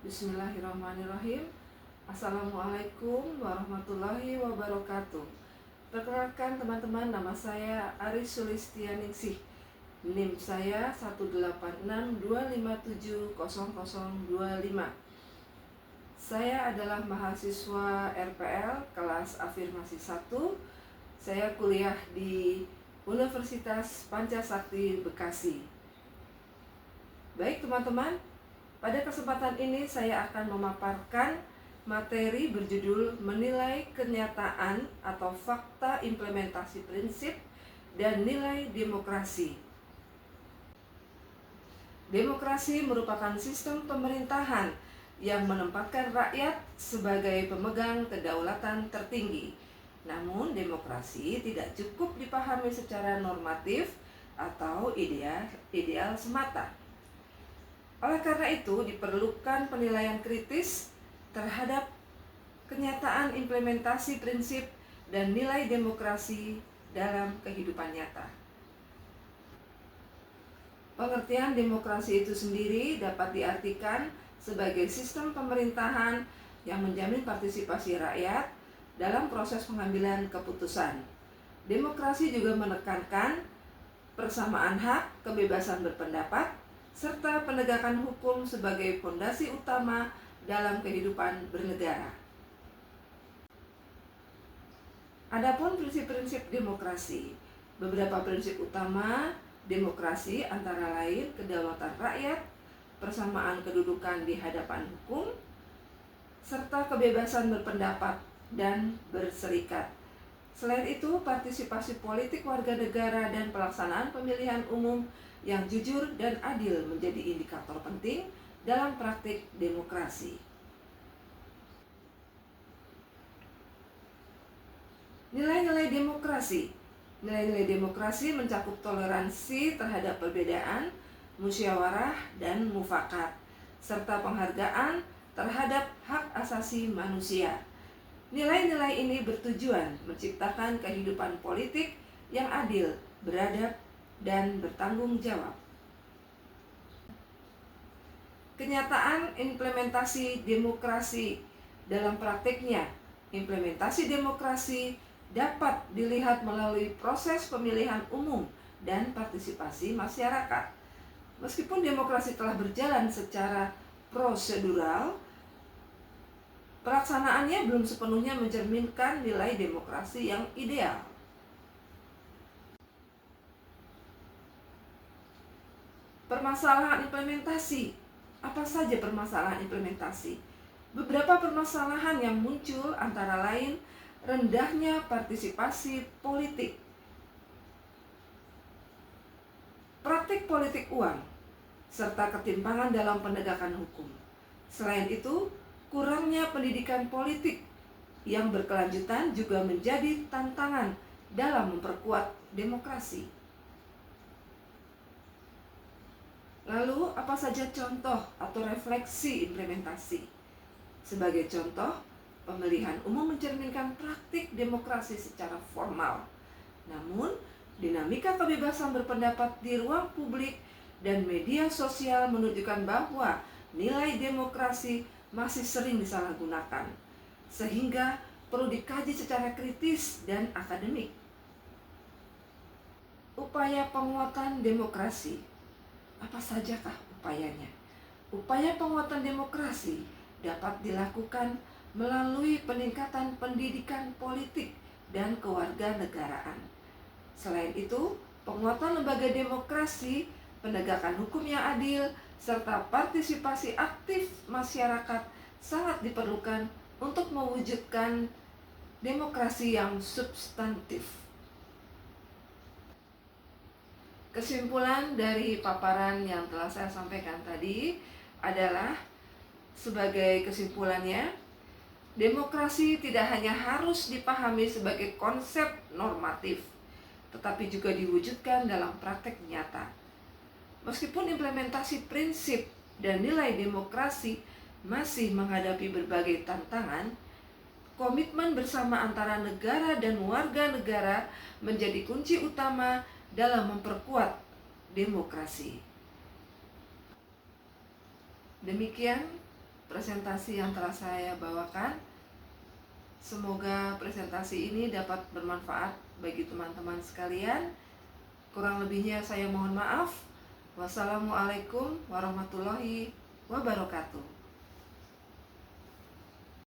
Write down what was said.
Bismillahirrahmanirrahim. Assalamualaikum warahmatullahi wabarakatuh. Perkenalkan teman-teman, nama saya Aris Sulistianingsih. NIM saya 18625570025. Saya adalah mahasiswa RPL kelas Afirmasi 1. Saya kuliah di Universitas Pancasakti Bekasi. Baik teman-teman, pada kesempatan ini saya akan memaparkan materi berjudul menilai kenyataan atau fakta implementasi prinsip dan nilai demokrasi. Demokrasi merupakan sistem pemerintahan yang menempatkan rakyat sebagai pemegang kedaulatan tertinggi. Namun demokrasi tidak cukup dipahami secara normatif atau ideal semata. Oleh karena itu, diperlukan penilaian kritis terhadap kenyataan implementasi prinsip dan nilai demokrasi dalam kehidupan nyata. Pengertian demokrasi itu sendiri dapat diartikan sebagai sistem pemerintahan yang menjamin partisipasi rakyat dalam proses pengambilan keputusan. Demokrasi juga menekankan persamaan hak, kebebasan berpendapat, serta penegakan hukum sebagai fondasi utama dalam kehidupan bernegara. Adapun prinsip-prinsip demokrasi, beberapa prinsip utama demokrasi antara lain kedaulatan rakyat, persamaan kedudukan di hadapan hukum, serta kebebasan berpendapat dan berserikat. Selain itu, partisipasi politik warga negara dan pelaksanaan pemilihan umum yang jujur dan adil menjadi indikator penting dalam praktik demokrasi. Nilai-nilai demokrasi. Nilai-nilai demokrasi mencakup toleransi terhadap perbedaan, musyawarah dan mufakat, serta penghargaan terhadap hak asasi manusia. Nilai-nilai ini bertujuan menciptakan kehidupan politik yang adil, beradab, dan bertanggung jawab. Kenyataan implementasi demokrasi dalam praktiknya. Implementasi demokrasi dapat dilihat melalui proses pemilihan umum dan partisipasi masyarakat. Meskipun demokrasi telah berjalan secara prosedural, pelaksanaannya belum sepenuhnya mencerminkan nilai demokrasi yang ideal. Permasalahan implementasi. Apa saja permasalahan implementasi? Beberapa permasalahan yang muncul antara lain rendahnya partisipasi politik, praktik politik uang, serta ketimpangan dalam penegakan hukum. Selain itu, kurangnya pendidikan politik yang berkelanjutan juga menjadi tantangan dalam memperkuat demokrasi. Lalu, apa saja contoh atau refleksi implementasi? Sebagai contoh, pemilihan umum mencerminkan praktik demokrasi secara formal. Namun, dinamika kebebasan berpendapat di ruang publik dan media sosial menunjukkan bahwa nilai demokrasi masih sering disalahgunakan, sehingga perlu dikaji secara kritis dan akademik. Upaya penguatan demokrasi. Apa sajakah upayanya? Upaya penguatan demokrasi dapat dilakukan melalui peningkatan pendidikan politik dan kewarganegaraan. Selain itu, penguatan lembaga demokrasi, penegakan hukum yang adil, serta partisipasi aktif masyarakat sangat diperlukan untuk mewujudkan demokrasi yang substantif. Kesimpulan dari paparan yang telah saya sampaikan tadi adalah, sebagai kesimpulannya, demokrasi tidak hanya harus dipahami sebagai konsep normatif, tetapi juga diwujudkan dalam praktek nyata. Meskipun implementasi prinsip dan nilai demokrasi masih menghadapi berbagai tantangan, komitmen bersama antara negara dan warga negara menjadi kunci utama dalam memperkuat demokrasi. Demikian presentasi yang telah saya bawakan. Semoga presentasi ini dapat bermanfaat bagi teman-teman sekalian. Kurang lebihnya saya mohon maaf. Wassalamualaikum warahmatullahi wabarakatuh.